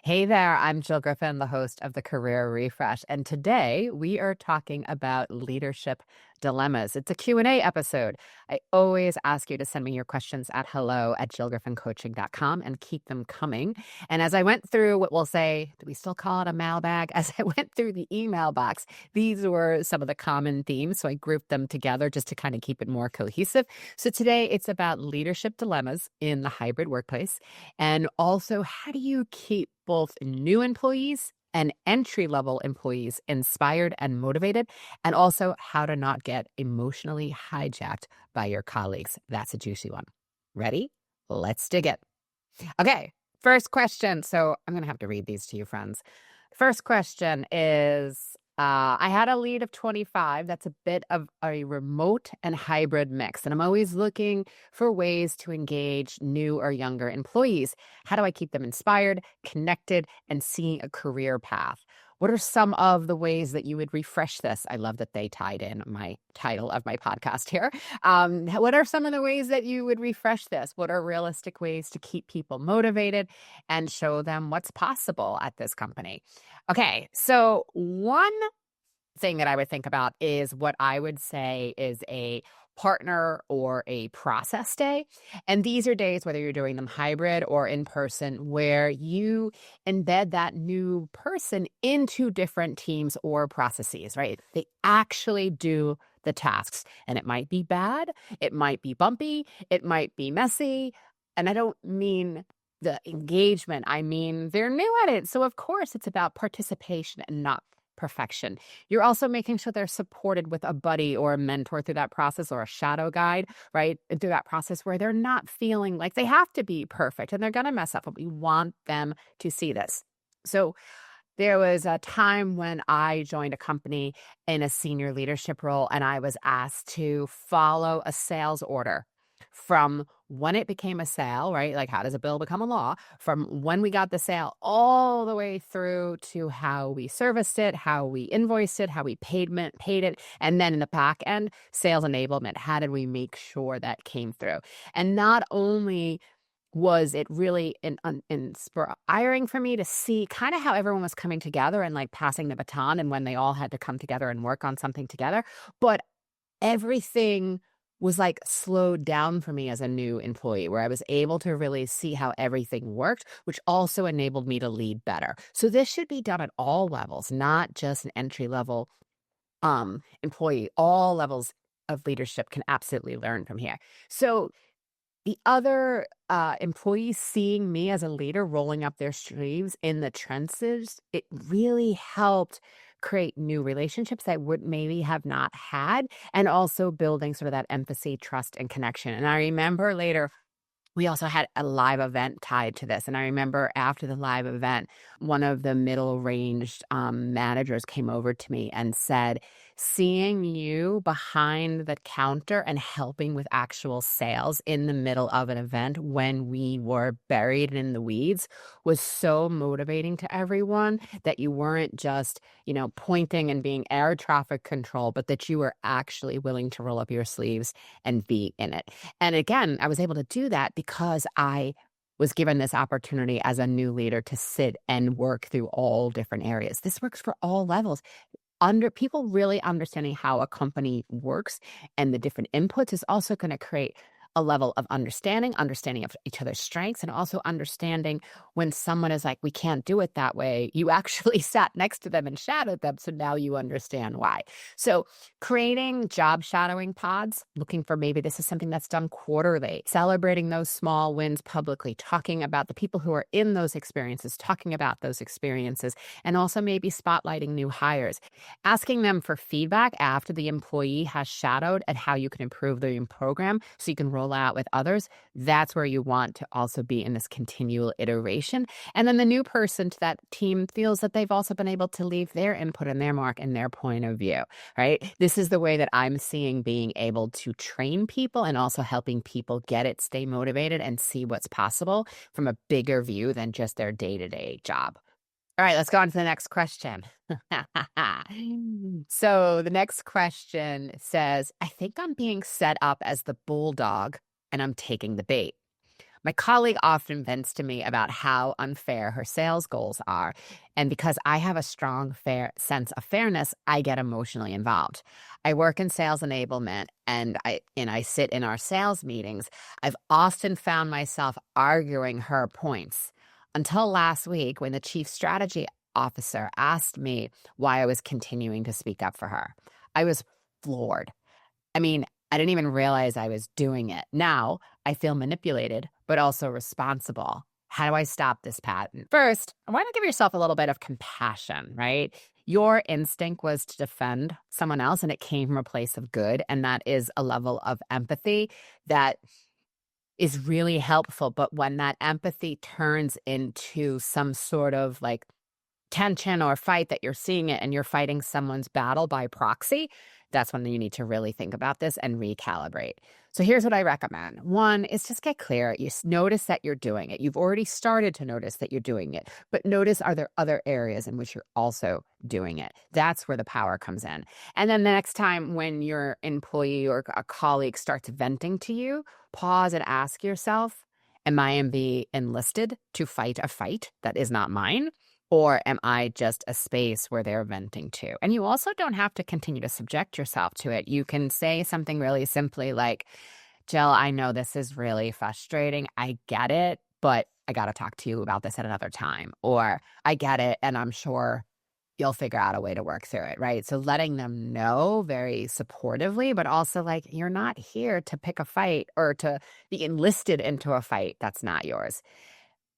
Hey there, I'm Jill Griffin, the host of the Career Refresh, and today we are talking about leadership dilemmas. It's a Q&A episode. I always ask you to send me your questions at hello@jillgriffincoaching.com and keep them coming. And as I went through what we'll say, do we still call it a mailbag? As I went through the email box, these were some of the common themes, so I grouped them together just to kind of keep it more cohesive. So today it's about leadership dilemmas in the hybrid workplace. And also, how do you keep both new employees and entry level employees inspired and motivated? And also, how to not get emotionally hijacked by your colleagues. That's a juicy one. Ready? Let's dig it. Okay, first question. So I'm going to have to read these to you, friends. First question is I had a lead of 25. That's a bit of a remote and hybrid mix. And I'm always looking for ways to engage new or younger employees. How do I keep them inspired, connected, and seeing a career path? What are some of the ways that you would refresh this? I love that they tied in my title of my podcast here. What are some of the ways that you would refresh this? What are realistic ways to keep people motivated and show them what's possible at this company? Okay, so one thing that I would think about is what I would say is a partner or a process day. And these are days, whether you're doing them hybrid or in person, where you embed that new person into different teams or processes, right? They actually do the tasks. And it might be bad, it might be bumpy, it might be messy. And I don't mean the engagement, I mean they're new at it. So, of course, it's about participation and not perfection. You're also making sure they're supported with a buddy or a mentor through that process or a shadow guide, right? Through that process where they're not feeling like they have to be perfect and they're going to mess up, but we want them to see this. So there was a time when I joined a company in a senior leadership role and I was asked to follow a sales order from when it became a sale, right? Like, how does a bill become a law? From when we got the sale all the way through to how we serviced it, how we invoiced it, how we paid it. And then in the back end, sales enablement. How did we make sure that came through? And not only was it really inspiring for me to see kind of how everyone was coming together and like passing the baton and when they all had to come together and work on something together, but everything was like slowed down for me as a new employee, where I was able to really see how everything worked, which also enabled me to lead better. So this should be done at all levels, not just an entry level employee. All levels of leadership can absolutely learn from here. So the other employees seeing me as a leader rolling up their sleeves in the trenches, it really helped create new relationships that would maybe have not had, and also building sort of that empathy, trust, and connection. And I remember later, we also had a live event tied to this. And I remember after the live event, one of the middle ranged managers came over to me and said, seeing you behind the counter and helping with actual sales in the middle of an event when we were buried in the weeds was so motivating to everyone, that you weren't just, pointing and being air traffic control, but that you were actually willing to roll up your sleeves and be in it. And again, I was able to do that because I was given this opportunity as a new leader to sit and work through all different areas. This works for all levels. Under people really understanding how a company works and the different inputs is also going to create a level of understanding of each other's strengths, and also understanding when someone is like, we can't do it that way. You actually sat next to them and shadowed them. So now you understand why. So creating job shadowing pods, looking for maybe this is something that's done quarterly, celebrating those small wins publicly, talking about the people who are in those experiences, talking about those experiences, and also maybe spotlighting new hires, asking them for feedback after the employee has shadowed and how you can improve the program so you can roll out with others. That's where you want to also be in this continual iteration. And then the new person to that team feels that they've also been able to leave their input and their mark and their point of view, right? This is the way that I'm seeing being able to train people and also helping people get it, stay motivated, and see what's possible from a bigger view than just their day-to-day job. All right, let's go on to the next question. So the next question says, I think I'm being set up as the bulldog and I'm taking the bait. My colleague often vents to me about how unfair her sales goals are. And because I have a strong, fair sense of fairness, I get emotionally involved. I work in sales enablement and I sit in our sales meetings. I've often found myself arguing her points until last week when the chief strategy officer asked me why I was continuing to speak up for her. I was floored. I mean, I didn't even realize I was doing it. Now I feel manipulated, but also responsible. How do I stop this pattern? First, I want to give yourself a little bit of compassion, right? Your instinct was to defend someone else, and it came from a place of good. And that is a level of empathy that is really helpful. But when that empathy turns into some sort of like tension or fight that you're seeing it and you're fighting someone's battle by proxy, that's when you need to really think about this and recalibrate. So here's what I recommend. One is just get clear. Notice that you're doing it. You've already started to notice that you're doing it, but notice, are there other areas in which you're also doing it? That's where the power comes in. And then the next time when your employee or a colleague starts venting to you, pause and ask yourself, am I being enlisted to fight a fight that is not mine? Or am I just a space where they're venting to? And you also don't have to continue to subject yourself to it. You can say something really simply like, Jill, I know this is really frustrating. I get it, but I got to talk to you about this at another time. Or I get it, and I'm sure you'll figure out a way to work through it, right? So letting them know very supportively, but also like, you're not here to pick a fight or to be enlisted into a fight that's not yours.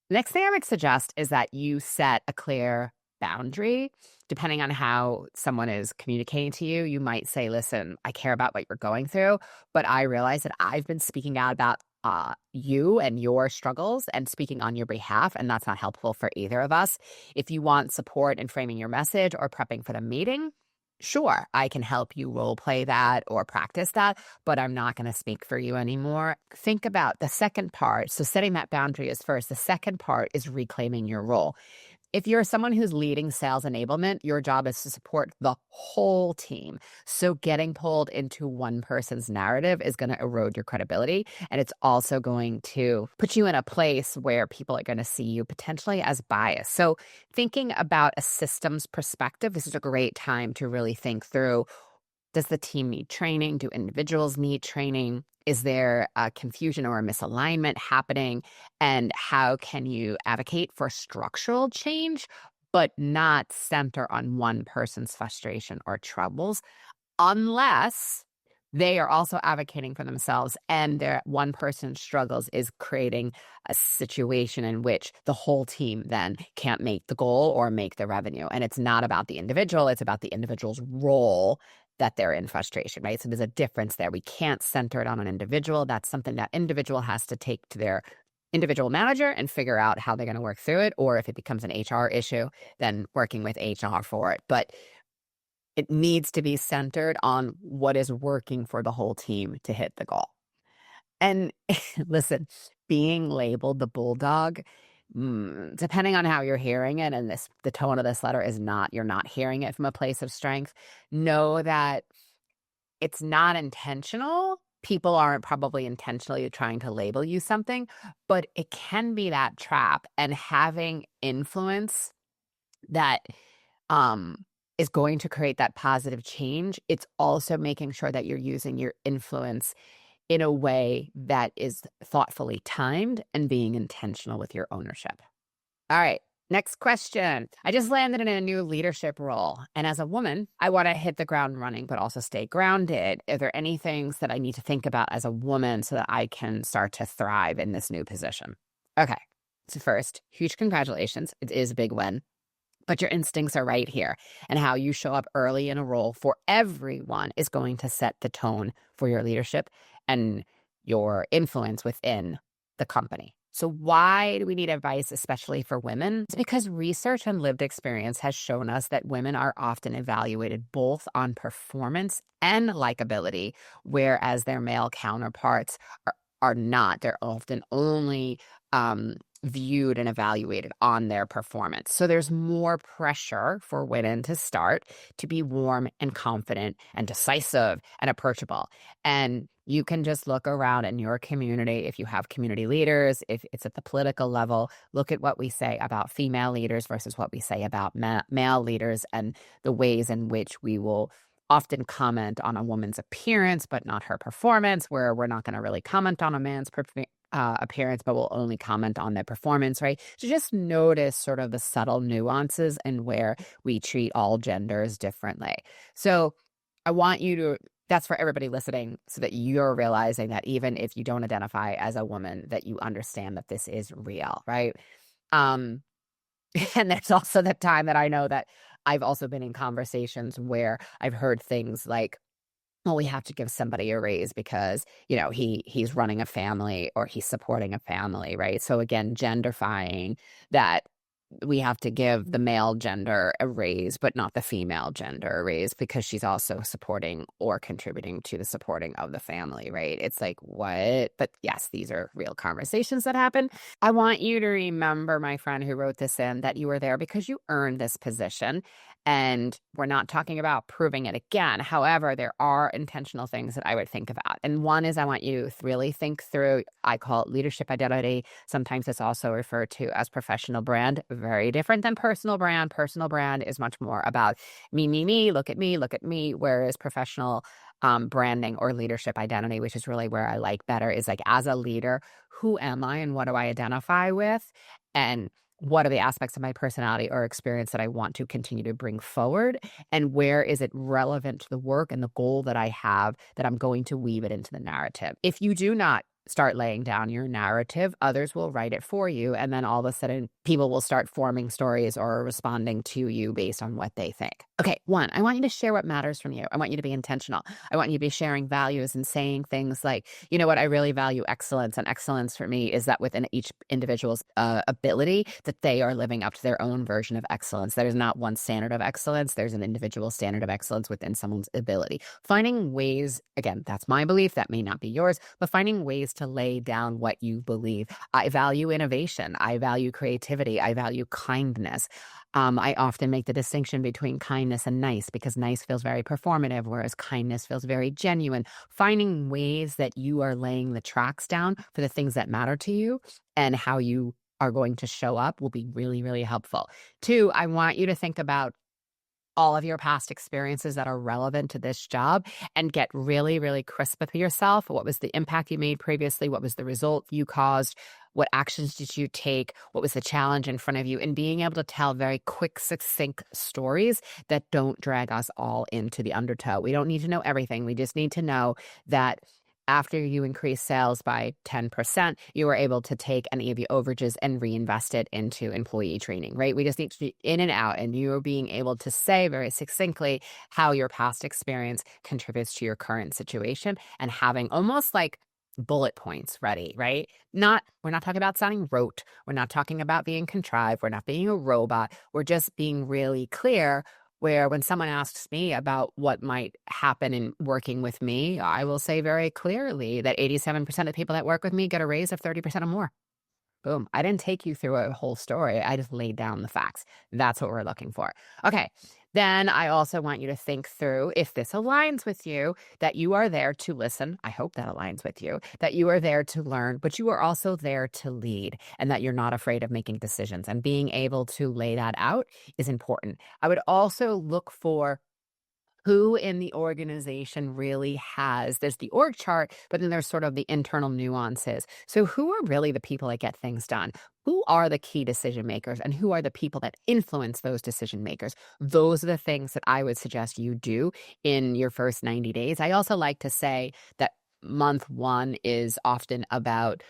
Next thing I would suggest is that you set a clear boundary. Depending on how someone is communicating to you, you might say, listen, I care about what you're going through, but I realize that I've been speaking out about you and your struggles and speaking on your behalf, and that's not helpful for either of us. If you want support in framing your message or prepping for the meeting, sure, I can help you role play that or practice that, but I'm not going to speak for you anymore. Think about the second part. So setting that boundary is first. The second part is reclaiming your role. If you're someone who's leading sales enablement, your job is to support the whole team. So getting pulled into one person's narrative is going to erode your credibility. And it's also going to put you in a place where people are going to see you potentially as biased. So thinking about a systems perspective, this is a great time to really think through, does the team need training? Do individuals need training? Is there a confusion or a misalignment happening? And how can you advocate for structural change, but not center on one person's frustration or troubles, unless they are also advocating for themselves and their one person's struggles is creating a situation in which the whole team then can't make the goal or make the revenue. And it's not about the individual, it's about the individual's role that they're in frustration, right? So there's a difference there. We can't center it on an individual. That's something that individual has to take to their individual manager and figure out how they're going to work through it. Or if it becomes an HR issue, then working with HR for it. But it needs to be centered on what is working for the whole team to hit the goal. And listen, being labeled the bulldog, depending on how you're hearing it, and the tone of this letter is not, you're not hearing it from a place of strength, know that it's not intentional. People aren't probably intentionally trying to label you something, but it can be that trap. And having influence that is going to create that positive change, it's also making sure that you're using your influence in a way that is thoughtfully timed and being intentional with your ownership. All right, next question. I just landed in a new leadership role. And as a woman, I want to hit the ground running, but also stay grounded. Are there any things that I need to think about as a woman so that I can start to thrive in this new position? Okay, so first, huge congratulations. It is a big win. But your instincts are right here. And how you show up early in a role for everyone is going to set the tone for your leadership and your influence within the company. So why do we need advice, especially for women? It's because research and lived experience has shown us that women are often evaluated both on performance and likability, whereas their male counterparts are not. They're often only viewed and evaluated on their performance. So there's more pressure for women to be warm and confident and decisive and approachable. And You can just look around in your community. If you have community leaders, if it's at the political level, look at what we say about female leaders versus what we say about male leaders, and the ways in which we will often comment on a woman's appearance, but not her performance, where we're not going to really comment on a man's appearance, but we'll only comment on their performance, right? So just notice sort of the subtle nuances and where we treat all genders differently. So I want you to, that's for everybody listening, so that you're realizing that even if you don't identify as a woman, that you understand that this is real, right? Um, and there's also the time that I know that I've also been in conversations where I've heard things like, well, we have to give somebody a raise because, he's running a family or he's supporting a family, right? So again, genderfying that we have to give the male gender a raise, but not the female gender a raise because she's also supporting or contributing to the supporting of the family, right? It's like, what? But yes, these are real conversations that happen. I want you to remember, my friend who wrote this in, that you were there because you earned this position. And we're not talking about proving it again. However, there are intentional things that I would think about. And one is I want you to really think through, I call it leadership identity. Sometimes it's also referred to as professional brand. Very different than personal brand. Personal brand is much more about me, look at me. Whereas professional branding or leadership identity, which is really where I like better, is like, as a leader, who am I and what do I identify with? And what are the aspects of my personality or experience that I want to continue to bring forward? And where is it relevant to the work and the goal that I have, that I'm going to weave it into the narrative? If you do not start laying down your narrative, others will write it for you. And then all of a sudden, people will start forming stories or responding to you based on what they think. Okay, one, I want you to share what matters from you. I want you to be intentional. I want you to be sharing values and saying things like, you know what, I really value excellence. And excellence for me is that within each individual's ability, that they are living up to their own version of excellence. There's not one standard of excellence. There's an individual standard of excellence within someone's ability. Finding ways, again, that's my belief, that may not be yours, but finding ways to lay down what you believe. I value innovation. I value creativity. I value kindness. I often make the distinction between kindness and nice, because nice feels very performative, whereas kindness feels very genuine. Finding ways that you are laying the tracks down for the things that matter to you and how you are going to show up will be really, really helpful. Two, I want you to think about all of your past experiences that are relevant to this job and get really, really crisp with yourself. What was the impact you made previously? What was the result you caused? What actions did you take? What was the challenge in front of you? And being able to tell very quick, succinct stories that don't drag us all into the undertow. We don't need to know everything. We just need to know that after you increase sales by 10%, you were able to take any of your overages and reinvest it into employee training, right? We just need to be in and out, and you are being able to say very succinctly how your past experience contributes to your current situation, and having almost like bullet points ready, right? We're not talking about sounding rote. We're not talking about being contrived. We're not being a robot. We're just being really clear, where when someone asks me about what might happen in working with me, I will say very clearly that 87% of people that work with me get a raise of 30% or more. Boom. I didn't take you through a whole story. I just laid down the facts. That's what we're looking for. Okay. Then I also want you to think through, if this aligns with you, that you are there to listen. I hope that aligns with you, that you are there to learn, but you are also there to lead, and that you're not afraid of making decisions, and being able to lay that out is important. I would also look for who in the organization really there's the org chart, but then there's sort of the internal nuances. So who are really the people that get things done? Who are the key decision makers, and who are the people that influence those decision makers? Those are the things that I would suggest you do in your first 90 days. I also like to say that month one is often about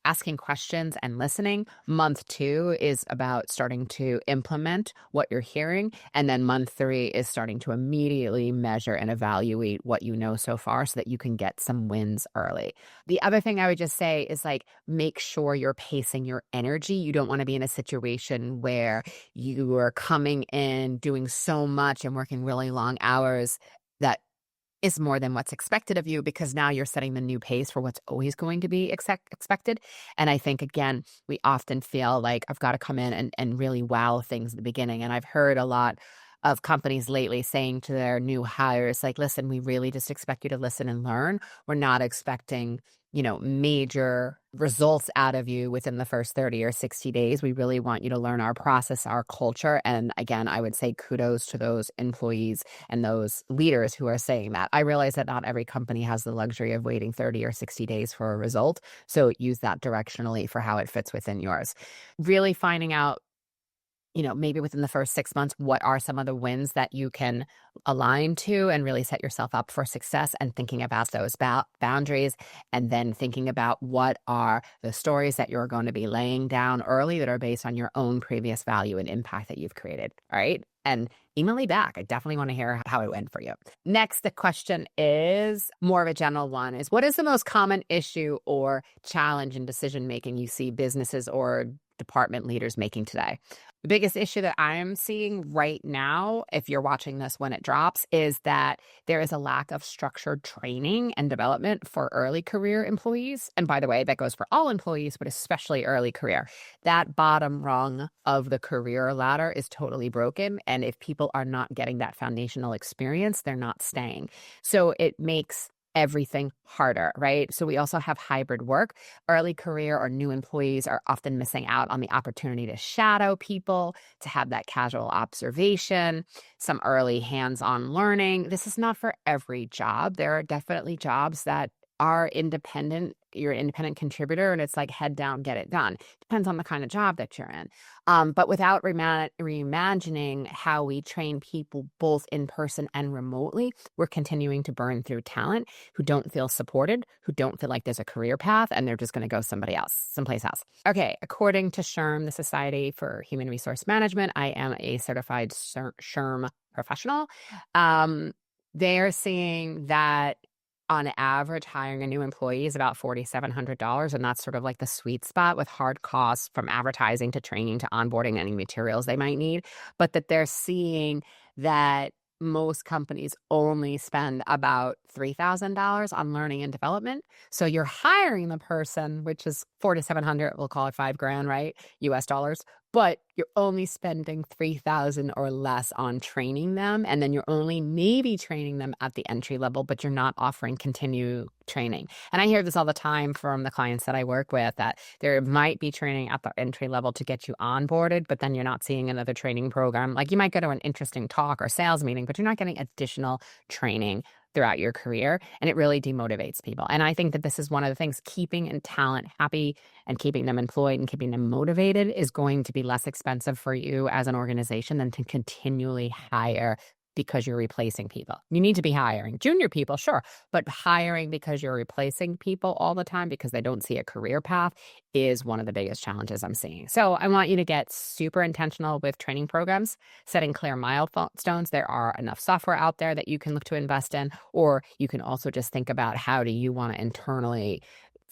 asking questions and listening. Month two is about starting to implement what you're hearing. And then month three is starting to immediately measure and evaluate what you know so far, so that you can get some wins early. The other thing I would just say is, like, make sure you're pacing your energy. You don't want to be in a situation where you are coming in, doing so much and working really long hours that is more than what's expected of you, because now you're setting the new pace for what's always going to be expected. And I think, again, we often feel like I've got to come in and really wow things at the beginning. And I've heard a lot of companies lately saying to their new hires, like, listen, we really just expect you to listen and learn. We're not expecting, major results out of you within the first 30 or 60 days. We really want you to learn our process, our culture. And again, I would say kudos to those employees and those leaders who are saying that. I realize that not every company has the luxury of waiting 30 or 60 days for a result. So use that directionally for how it fits within yours. Really finding out, maybe within the first 6 months, what are some of the wins that you can align to and really set yourself up for success, and thinking about those boundaries, and then thinking about what are the stories that you're going to be laying down early that are based on your own previous value and impact that you've created. All right. And email me back. I definitely want to hear how it went for you. Next, the question is more of a general one, is what is the most common issue or challenge in decision making you see businesses or department leaders making today? The biggest issue that I'm seeing right now, if you're watching this when it drops, is that there is a lack of structured training and development for early career employees. And by the way, that goes for all employees, but especially early career. That bottom rung of the career ladder is totally broken. And if people are not getting that foundational experience, they're not staying. So it makes everything harder, right? So we also have hybrid work. Early career or new employees are often missing out on the opportunity to shadow people, to have that casual observation, some early hands-on learning. This is not for every job. There are definitely jobs that are independent. You're an independent contributor and it's like head down, get it done. Depends on the kind of job that you're in. But without reimagining how we train people both in person and remotely, we're continuing to burn through talent who don't feel supported, who don't feel like there's a career path, and they're just going to go someplace else. Okay, according to SHRM, the Society for Human Resource Management, I am a certified SHRM professional. They're seeing that on average, hiring a new employee is about $4,700, and that's sort of like the sweet spot, with hard costs from advertising to training to onboarding any materials they might need. But that they're seeing that most companies only spend about $3,000 on learning and development. So you're hiring the person, which is $4,700, we'll call it $5,000, right? US dollars. But you're only spending $3,000 or less on training them. And then you're only maybe training them at the entry level, but you're not offering continued training. And I hear this all the time from the clients that I work with, that there might be training at the entry level to get you onboarded, but then you're not seeing another training program. Like, you might go to an interesting talk or sales meeting, but you're not getting additional training throughout your career, and it really demotivates people. And I think that this is one of the things, keeping a talent happy and keeping them employed and keeping them motivated is going to be less expensive for you as an organization than to continually hire because you're replacing people. You need to be hiring junior people, sure, but hiring because you're replacing people all the time because they don't see a career path is one of the biggest challenges I'm seeing. So I want you to get super intentional with training programs, setting clear milestones. There are enough software out there that you can look to invest in, or you can also just think about, how do you want to internally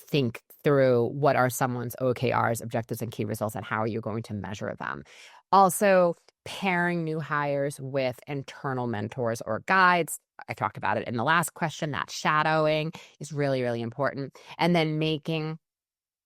think through what are someone's OKRs, objectives, and key results, and how are you going to measure them. Also, pairing new hires with internal mentors or guides. I talked about it in the last question. That shadowing is really, really important. And then making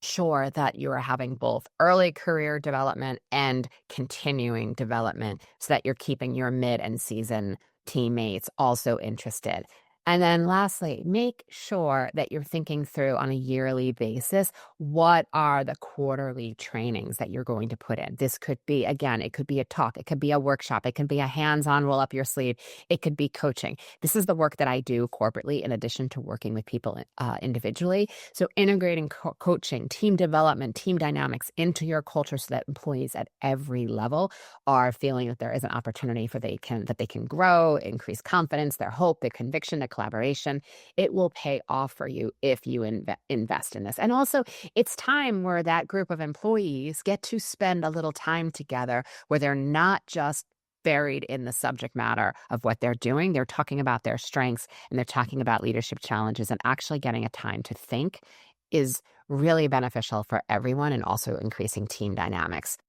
sure that you are having both early career development and continuing development, so that you're keeping your mid and season teammates also interested. And then lastly, make sure that you're thinking through on a yearly basis, what are the quarterly trainings that you're going to put in? This could be, again, it could be a talk, it could be a workshop, it could be a hands-on roll up your sleeve, it could be coaching. This is the work that I do corporately in addition to working with people individually. So integrating coaching, team development, team dynamics into your culture, so that employees at every level are feeling that there is an opportunity that they can grow, increase confidence, their hope, their conviction, their collaboration. It will pay off for you if you invest in this. And also, it's time where that group of employees get to spend a little time together, where they're not just buried in the subject matter of what they're doing. They're talking about their strengths, and they're talking about leadership challenges, and actually getting a time to think is really beneficial for everyone, and also increasing team dynamics.